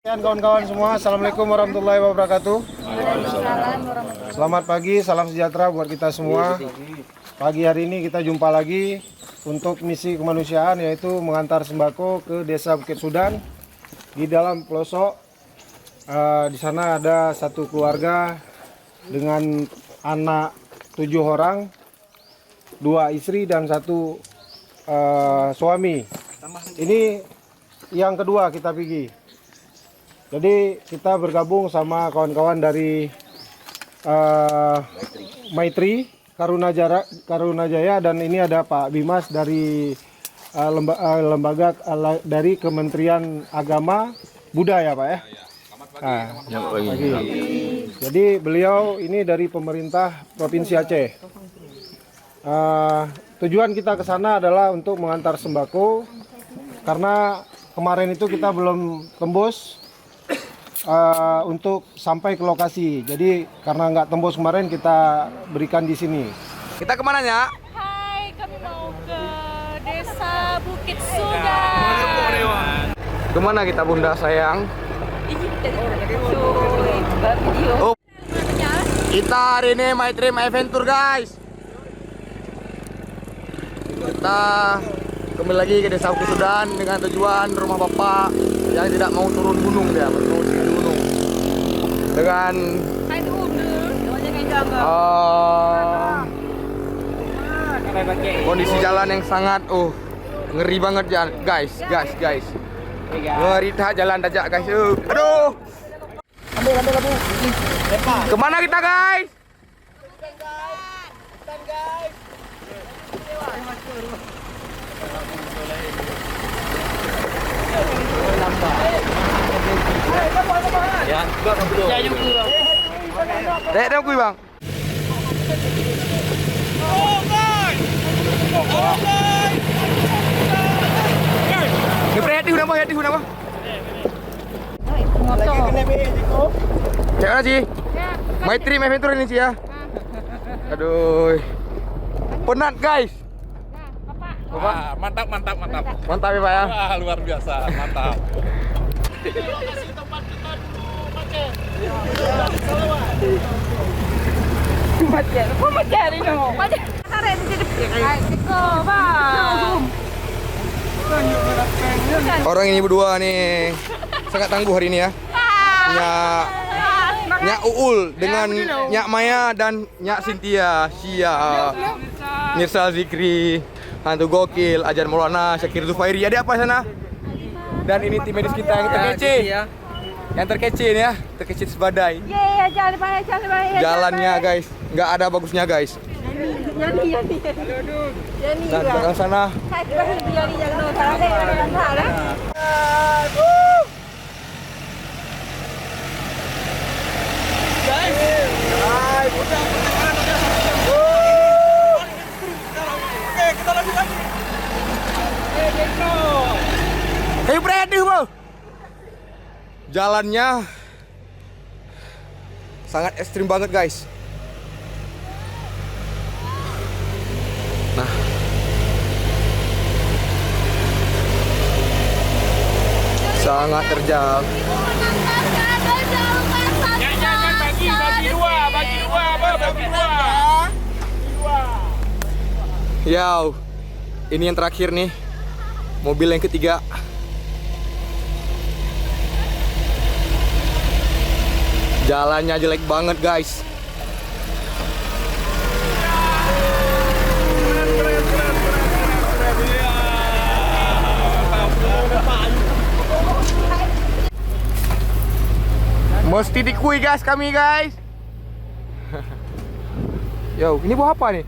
Kawan-kawan semua, Assalamualaikum warahmatullahi wabarakatuh. Selamat pagi, salam sejahtera buat kita semua. Pagi hari ini kita jumpa lagi untuk misi kemanusiaan, yaitu mengantar sembako ke Desa Bukit Sudan. Di dalam pelosok, di sana ada satu keluarga dengan anak 7 orang, 2 istri dan 1 suami. Ini yang kedua kita pergi. Jadi kita bergabung sama kawan-kawan dari Maitri Karunajaya, dan ini ada Pak Bimas dari lembaga dari Kementerian Agama Budaya, Pak ya. Pagi. Jadi beliau ini dari pemerintah Provinsi Aceh. Tujuan kita ke sana adalah untuk mengantar sembako, karena kemarin itu kita belum tembus untuk sampai ke lokasi. Jadi karena nggak tembus kemarin, kita berikan di sini. Kita kemana ya? Hai, kami mau ke Desa Bukit Sudan. Kemana kita bunda sayang? Oh, kita hari ini Maitri Adventure guys. Kita kembali lagi ke Desa Bukit Sudan dengan tujuan rumah bapak yang tidak mau turun gunung, dia mau turun gunung dengan kondisi jalan yang sangat ngeri banget ya guys. Ngeri dah jalan dajak guys. Aduh. Kemana kita guys? Dek, kui bang. Hati hunapa? Cek mana sih? Maitri Adventure ini sih ya. Aduh. Penat guys. Wah, mantap Mantap ya Pak ya. Wah, luar biasa, mantap. Orang ini berdua nih sangat tangguh hari ini ya. Nyak Uul dengan Nyak Maya dan Nyak Cynthia. Mirsal Zikri, Hantu Gokil, Ajan Maulana, Syakir Zufairi. Ada apa sana? Dan ini tim medis kita yang terkece. Yang terkece nih ya, terkece sebadai. Jalannya guys, nggak ada bagusnya guys. Dan belakang sana. Ayo berhenti bro. Jalannya sangat ekstrim banget guys. Nah, sangat terjal. Bagi dua. Yow, ini yang terakhir nih. Mobil yang ketiga. Jalannya jelek banget guys. Mesti dikui guys kami guys. Yo, ini buah apa nih?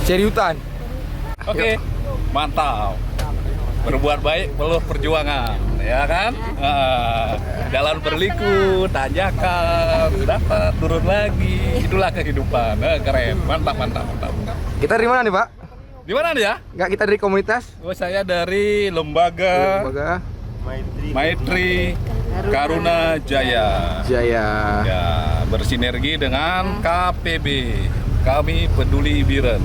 Ceri hutan. Oke, mantap. Berbuat baik perlu perjuangan, ya kan? Jalan berliku, tanjakan, dapat turun lagi. Itulah kehidupan. Keren, mantap. Kita dari mana nih Pak? Di mana nih ya? Enggak, kita dari komunitas? Oh, saya dari lembaga Maitri Karunajaya. Jaya. Ya, bersinergi dengan KPB. Kami Peduli Biren.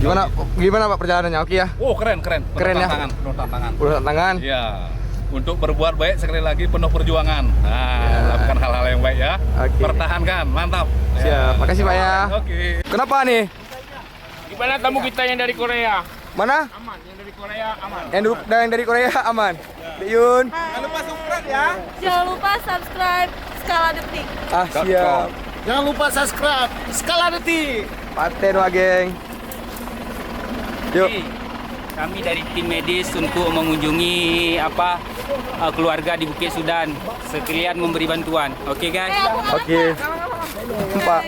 Gimana Pak perjalanannya? Oke ya? Oh, keren. Keren ya? Penuh tantangan. Udah tantangan. Iya. Untuk berbuat baik sekali lagi penuh perjuangan. Nah, lakukan hal-hal yang baik ya. Oke. Pertahankan, mantap. Siap. Makasih Pak ya. Oke. Kenapa nih? Gimana tamu kita yang dari Korea? Mana? Aman, yang dari Korea aman. Yang dari Korea aman. Yun. Jangan lupa subscribe Skala Detik. Ah, siap. Jangan lupa subscribe Skala Detik. Paten wah, geng. Yuk. Kami dari tim medis untuk mengunjungi keluarga di Bukit Sudan, sekalian memberi bantuan. Oke guys. Oke. Pak.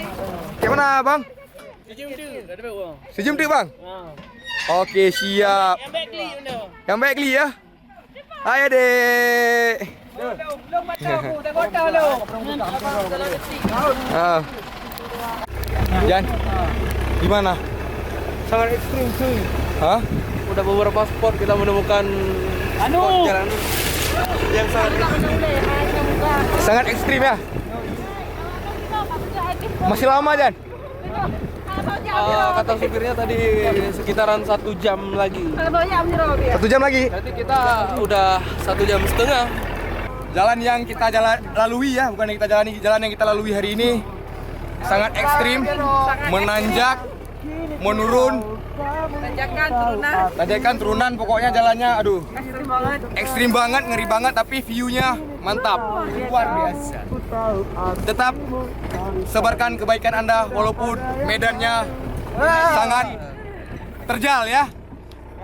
Gimana, Bang? Sejam Bang? Oke, siap. Yang baik li ya. Ayo, Dek. Jan, gimana? Sangat ekstrim cuy. Hah? Udah beberapa spot kita menemukan spot jalan yang Sangat ekstrim ya? Masih lama, Jan? kata supirnya tadi sekitaran 1 jam lagi. 1 jam lagi? Berarti kita udah 1 jam setengah. Jalan yang kita lalui ya, bukan yang kita jalani, jalan yang kita lalui hari ini sangat ekstrim, menanjak, menurun, tanjakan turunan, pokoknya jalannya aduh ekstrim banget, ngeri banget, tapi view-nya mantap, luar biasa. Tetap sebarkan kebaikan Anda walaupun medannya sangat terjal ya.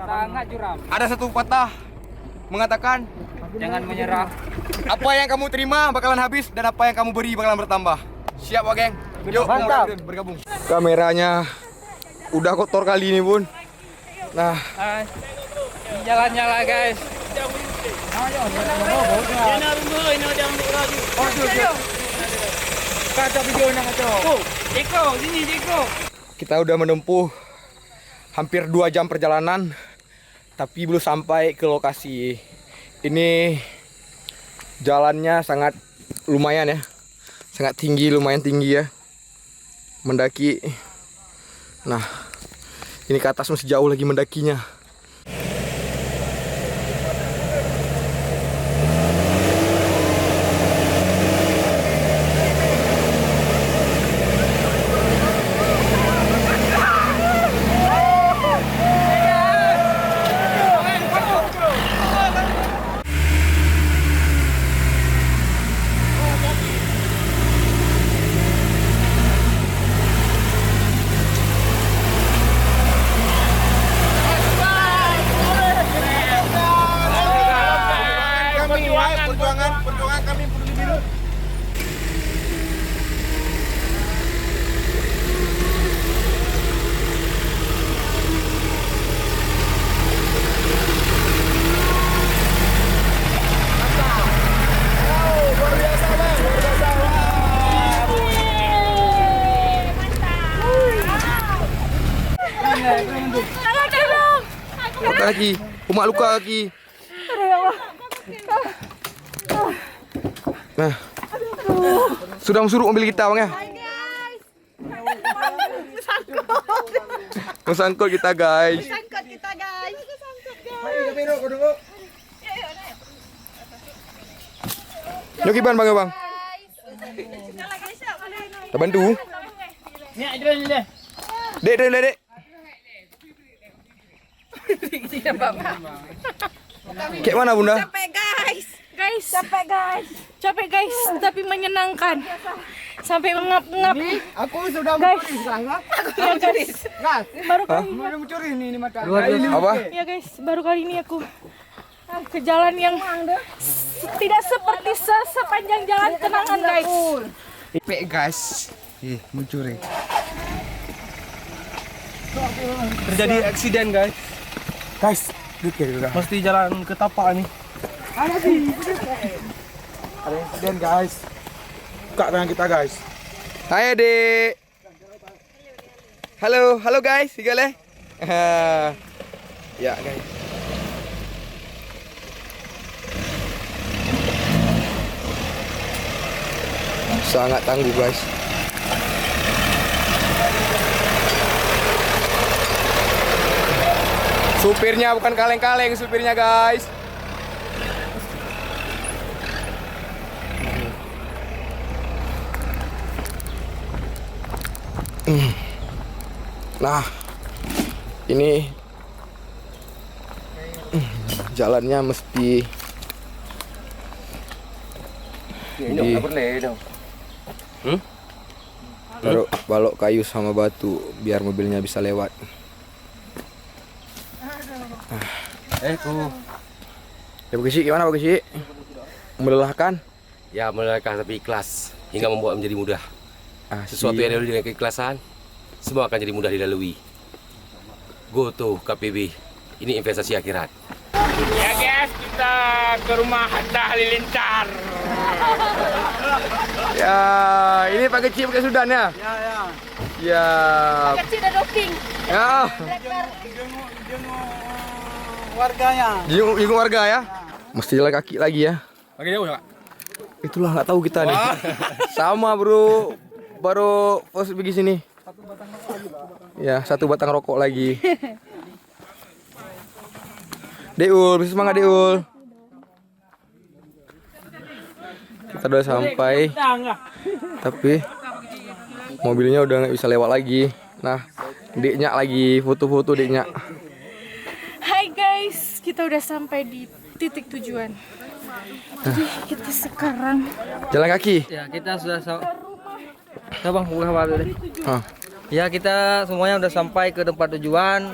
Sangat curam. Ada satu patah mengatakan Jangan menyerah. apa yang kamu terima bakalan habis dan apa yang kamu beri bakalan bertambah. Siap, Pak, geng? Yuk, Mantap. bergabung. Kameranya udah kotor kali ini, Bun. Nah, Jalan nyala guys. kita udah menempuh hampir 2 jam perjalanan, tapi belum sampai ke lokasi. Ini jalannya sangat lumayan ya, sangat tinggi, lumayan tinggi ya, mendaki. Nah, ini ke atas masih jauh lagi mendakinya. Perjuangan kami peduli biru. Luka lagi, umak luka lagi. Nah, sudah suruh ambil kita, Bang ya. Mesangkut kita, guys. Yuk Iban, Bang ya, Bang. Kita bantu. Dek. Kayak mana, Bunda? Capek guys, tapi menyenangkan. Sampai mengap-ngap. Aku sudah Guys. mencuri serangga. Ya guys, baru kali ini. Sudah mencuri ini mata. Apa? Ya guys, baru kali ini aku ke jalan yang tidak seperti sepanjang jalan kenangan guys. Ipek guys. Mencuri. Terjadi eksiden guys. Guys, dikit udah. Mesti jalan ke tapak nih. Ada insiden guys. Buka tangan kita guys. Hai, Dek. Halo guys, segala. Ya, guys. Sangat tangguh, guys. Supirnya bukan kaleng-kaleng, supirnya guys. Nah, ini jalannya mesti taruh balok kayu sama batu biar mobilnya bisa lewat. Ya Bukisi, gimana Bukisi? Melelahkan? Ya melelahkan tapi ikhlas hingga membuat menjadi mudah. Asik. Sesuatu yang dilalui dengan keikhlasan, semua akan jadi mudah dilalui. Goto KPB, ini investasi akhirat. Ya guys, kita ke rumah Hatta Halilintar. Ya, ini Pak Kecil pakai Sudan ya? Ya. Kecil dan doping. Ya. Warganya. Jenguk warga ya? Mesti jalan kaki lagi ya? Lagi jauh ya, Kak? Itulah nggak tahu kita nih. Sama bro, baru pos pergi sini. Ya, 1 batang rokok lagi. Deul, bisa semangat Deul. Kita udah sampai, tapi mobilnya udah nggak bisa lewat lagi. Nah, Deknya lagi foto-foto Deknya. Hai guys, kita udah sampai di titik tujuan. Jadi kita sekarang Jalan kaki. Ya, kita sudah Bang, buka balik deh. Ah. Ya, kita semuanya udah sampai ke tempat tujuan.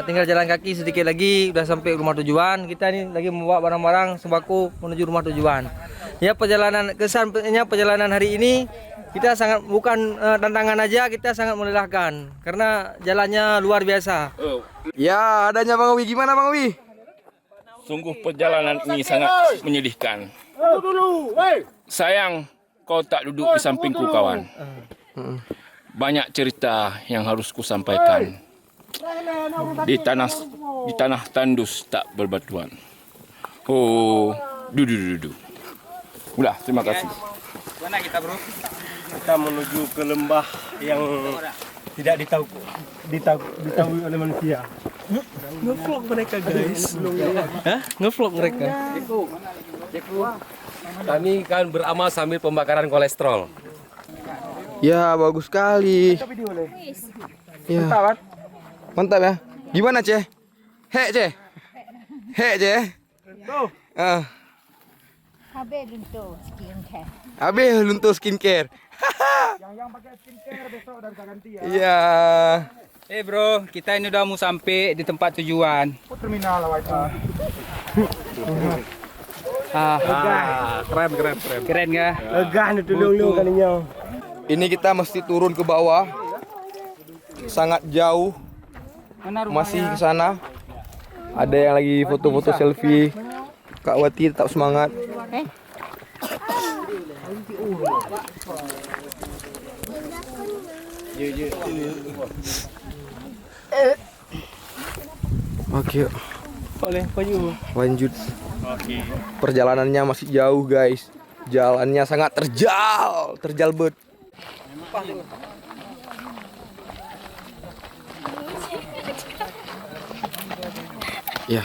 Tinggal jalan kaki sedikit lagi udah sampai rumah tujuan. Kita ini lagi membawa barang-barang sembako menuju rumah tujuan. Ya, perjalanan hari ini kita sangat bukan tantangan aja, kita sangat melelahkan karena jalannya luar biasa. Ya, adanya Bang Wi. Gimana Bang Wi? Sungguh perjalanan ini sangat menyedihkan. Sayang kau tak duduk di sampingku kawan. Banyak cerita yang harus kusampaikan. Di tanah tandus tak berbatuan. Oh, dudu. Udah, terima kasih. Mana kita bro? Kita menuju ke lembah yang tidak ditahu oleh manusia. Ngevlog mereka guys. Ngevlog mereka. Kami kan beramal sambil pembakaran kolesterol. Ya, bagus sekali. Ya. Mantap ya. Gimana, Ceh? Hek, Ceh. Hek, Ceh. Habis luntur skincare. Yang pakai skincare besok dan ganti ya. Iya. Bro, kita ini udah mau sampai di tempat tujuan. Terminal lah itu. Keren gak? Legah nih dulu kalinya. Ini kita mesti turun ke bawah. Sangat jauh. Masih ke sana. Ada yang lagi foto-foto selfie. Kak Wati tetap semangat. Oke, yuk. Lanjut. Perjalanannya masih jauh, guys. Jalannya sangat terjal bet. Ya.